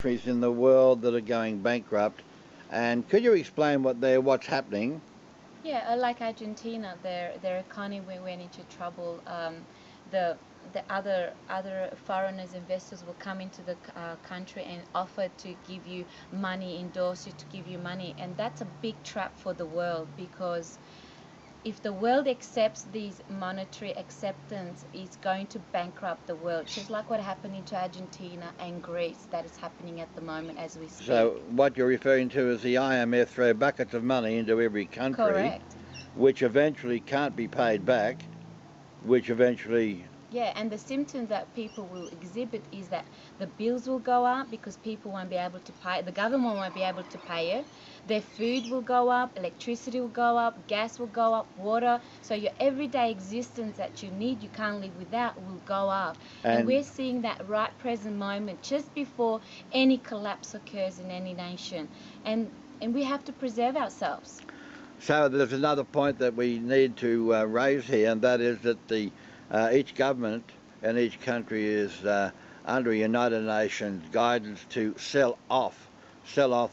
countries in the world that are going bankrupt, and could you explain what's happening? Yeah, like Argentina, their economy went into trouble. The the other foreigners, investors will come into the country and offer to give you money, endorse you to give you money, and that's a big trap for the world because if the world accepts these monetary acceptance, it's going to bankrupt the world, just like what happened to Argentina and Greece. That is happening at the moment as we speak. So what you're referring to is the IMF throw buckets of money into every country, Correct. which eventually can't be paid back, which eventually... Yeah, and the symptoms that people will exhibit is that the bills will go up because people won't be able to pay, the government won't be able to pay it. Their food will go up, electricity will go up, gas will go up, water. So your everyday existence that you need, you can't live without, will go up. And And we're seeing that right present moment, just before any collapse occurs in any nation. And we have to preserve ourselves. so there's another point that we need to raise here, and that is that each government and each country is under United Nations guidance to sell off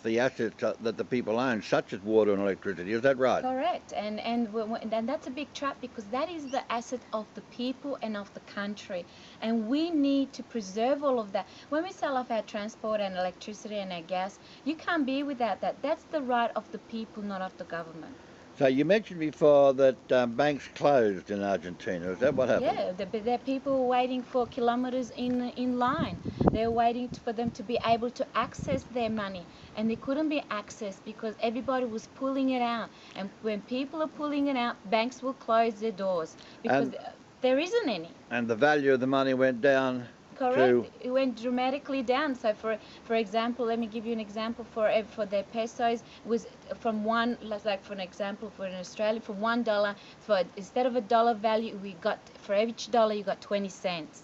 the assets that the people own, such as water and electricity. Is that right? Correct, and that's a big trap because that is the asset of the people and of the country, and we need to preserve all of that. When we sell off our transport and electricity and our gas, you can't be without that. That's the right of the people, not of the government. So you mentioned before that banks closed in Argentina. Is that what happened? Yeah, there are people waiting for kilometers in line. They're waiting for them to be able to access their money, and they couldn't be accessed because everybody was pulling it out. And when people are pulling it out, banks will close their doors because And there isn't any. and the value of the money went down Correct. to... It went dramatically down. So for example, let me give you an example for their pesos was from one, like for an example for in Australia, from $1 for instead of a dollar value we got for each dollar you got 20 cents.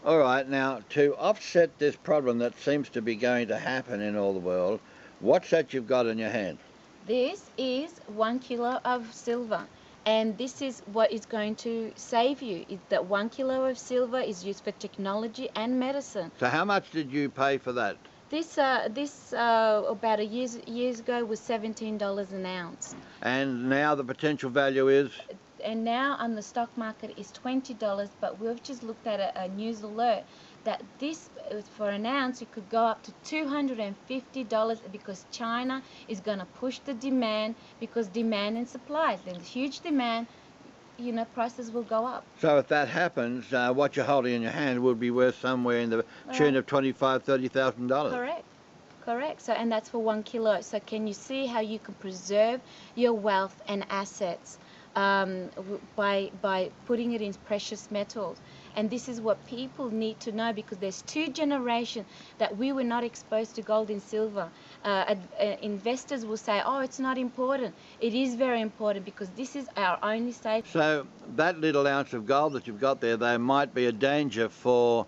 All right, now to offset this problem that seems to be going to happen in all the world, what's that you've got in your hand? This is 1 kilo of silver. And this is what is going to save you. Is that 1 kilo of silver is used for technology and medicine. So how much did you pay for that? This about a years ago was $17 an ounce. And now the potential value is? And now on the stock market is $20, but we've just looked at a news alert that this for an ounce it could go up to $250 because China is going to push the demand because demand and supply. There's huge demand, prices will go up. So if that happens, what you're holding in your hand would be worth somewhere in the tune of $25,000, $30,000. Correct. Correct. So, and that's for 1 kilo. So can you see how you can preserve your wealth and assets by putting it in precious metals? And this is what people need to know because there's two generations that we were not exposed to gold and silver. Investors will say, oh, it's not important. It is very important because this is our only safe. So that little ounce of gold that you've got there might be a danger for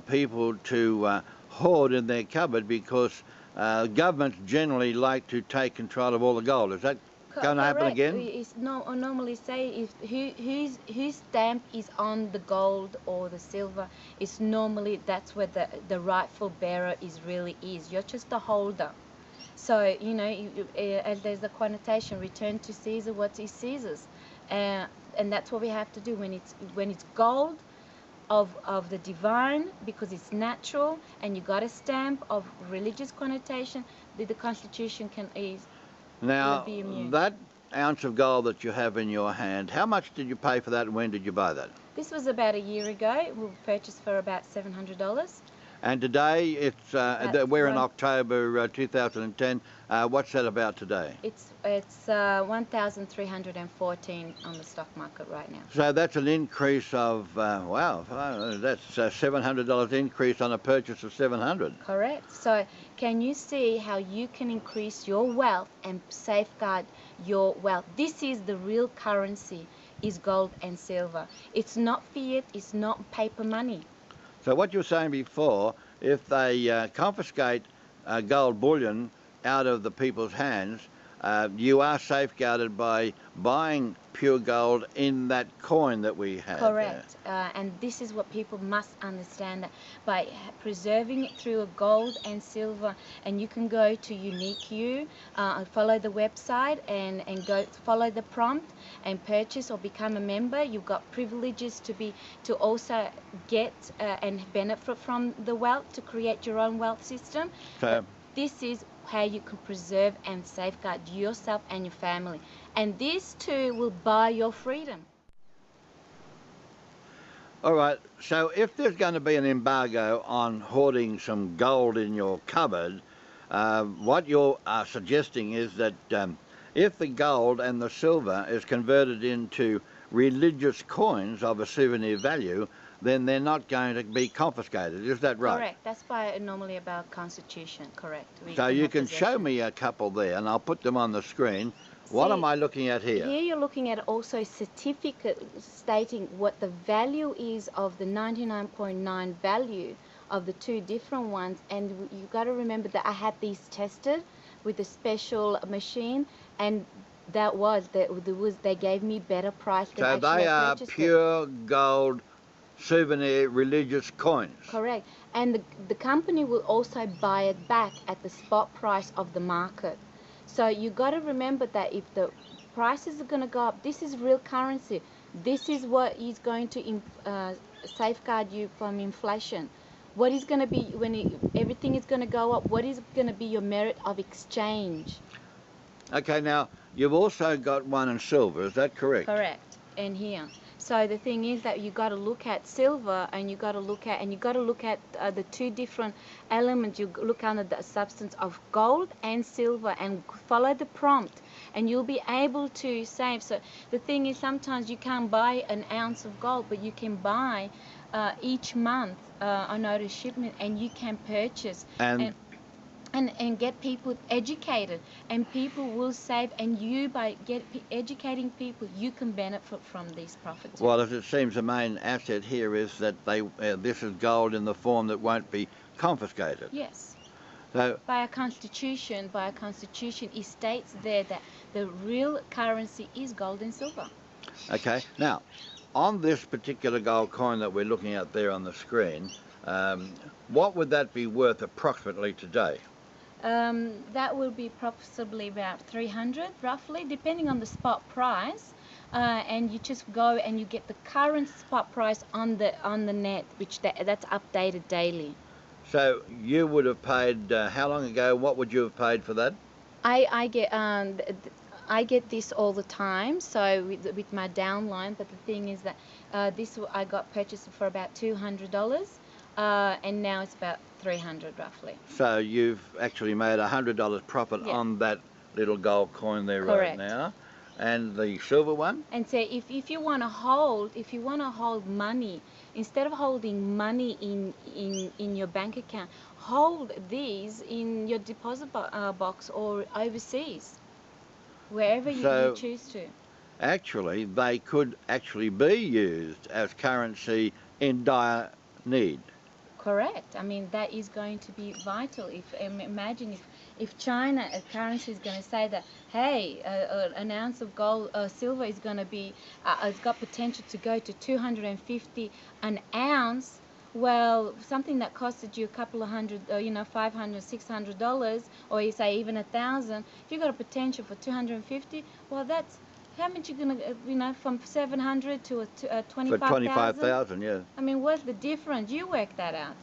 people to hoard in their cupboard because governments generally like to take control of all the gold. Is that going to happen again? It's normally say if whose stamp is on the gold or the silver, it's normally that's where the rightful bearer really is. You're just a holder. So there's a connotation: return to Caesar what is Caesar's, and that's what we have to do when it's gold of the divine because it's natural and you got a stamp of religious connotation. The Constitution is. Now, that ounce of gold that you have in your hand, how much did you pay for that and when did you buy that? This was about a year ago. We purchased for about $700. And today, we're in October 2010. What's that about today? It's 1,314 on the stock market right now. So that's an increase of, wow, that's a $700 increase on a purchase of 700. Correct. So can you see how you can increase your wealth and safeguard your wealth? This is the real currency, is gold and silver. It's not fiat, it's not paper money. So what you were saying before, if they confiscate gold bullion out of the people's hands, you are safeguarded by buying pure gold in that coin that we have. Correct. And this is what people must understand, that by preserving it through a gold and silver, and you can go to Unique You, follow the website and go follow the prompt and purchase or become a member. You've got privileges to also get and benefit from the wealth, to create your own wealth system. So, This is how you can preserve and safeguard yourself and your family. And this too will buy your freedom. all right, so if there's going to be an embargo on hoarding some gold in your cupboard, what you're suggesting is that if the gold and the silver is converted into religious coins of a souvenir value, then they're not going to be confiscated. Is that right? Correct. That's why normally about Constitution. Correct. So you can show possession. me a couple there, and I'll put them on the screen. What See, am I looking at here? Here you're looking at also certificate stating what the value is of the 99.9 value of the two different ones, and you got to remember that I had these tested with a special machine, and they gave me better price than So actually they I are purchased it. pure gold souvenir religious coins. Correct. And the company will also buy it back at the spot price of the market. So you got to remember that if the prices are going to go up, this is real currency. This is what is going to safeguard you from inflation. What is going to be when everything is going to go up? What is going to be your merit of exchange? Okay, now you've also got one in silver. Is that correct? Correct. And here. So the thing is that you got to look at silver, and you got to look at the two different elements. You look under the substance of gold and silver, and follow the prompt, and you'll be able to save. So the thing is, sometimes you can't buy an ounce of gold, but you can buy each month on auto shipment, and you can purchase and get people educated, and people will save, and you by educating people, you can benefit from these profits. Well, as it seems, the main asset here is that this is gold in the form that won't be confiscated. Yes. So By a constitution, it states there that the real currency is gold and silver. okay, now on this particular gold coin that we're looking at there on the screen, what would that be worth approximately today? That will be possibly about 300 roughly, depending on the spot price. And you just go and you get the current spot price on the net, which that's updated daily. So you would have paid how long ago? What would you have paid for that? I get this all the time, so with my downline. But the thing is that this I got purchased for about $200, and now it's about 300 roughly. So you've actually made $100 profit Yeah. on that little gold coin there Correct. right now. And the silver one? And so if you want to hold money, instead of holding money in your bank account, hold these in your deposit box or overseas, wherever you choose to. Actually, they could actually be used as currency in dire need. Correct. I mean, that is going to be vital. Imagine if China, a currency, is going to say that, hey, an ounce of gold, silver is going to be, it's got potential to go to 250 an ounce. Well, something that costed you a couple of hundred, $500, $600, or you say even 1,000, if you got a potential for 250, well, that's how much you're gonna, from 700 to 25,000. For 25,000, yeah. I mean, what's the difference? You work that out,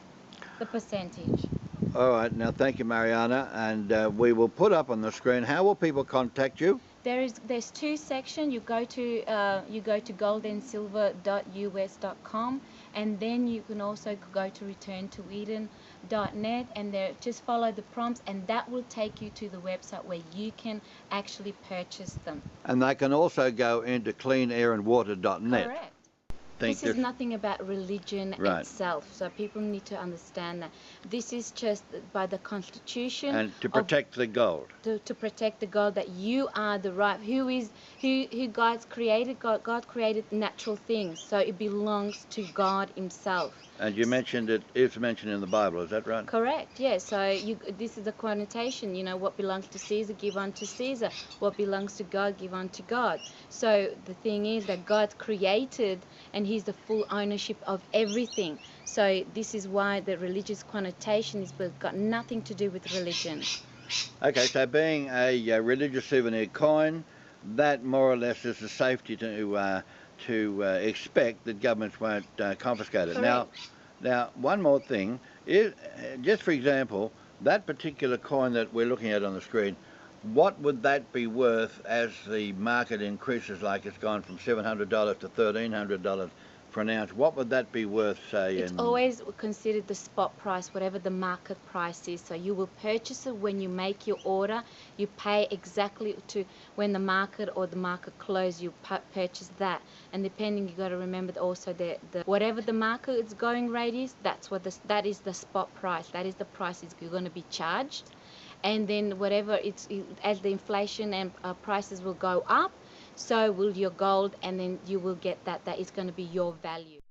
the percentage. All right, now thank you, Mariana, and we will put up on the screen. How will people contact you? There's two sections. You go to goldandsilver.us.com, and then you can also go to returntoeden.net, and there just follow the prompts, and that will take you to the website where you can actually purchase them. And they can also go into cleanairandwater.net. Correct. This is nothing about religion itself, so people need to understand that this is just by the Constitution and to protect the gold. To protect the gold, that you are the right. Who God's created? God created natural things, so it belongs to God Himself. And you mentioned it is mentioned in the Bible, is that right? Correct. Yeah. So this is the connotation. You know, what belongs to Caesar, give unto Caesar. What belongs to God, give unto God. So the thing is that God created, and He's the full ownership of everything. So this is why the religious connotation is got nothing to do with religion. Okay, so being a religious souvenir coin, that more or less is the safety to expect that governments won't confiscate it. Now, one more thing is, just for example, that particular coin that we're looking at on the screen, what would that be worth as the market increases? Like it's gone from $700 to $1,300 for an ounce. What would that be worth, say? It's always considered the spot price, whatever the market price is. So you will purchase it when you make your order. You pay exactly to when the market or the market close. You purchase that, and depending, you got to remember that also the whatever the market's going rate is, that is the spot price. That is the price you're going to be charged, and then whatever as the inflation and prices will go up, so will your gold, and then you will get that is going to be your value.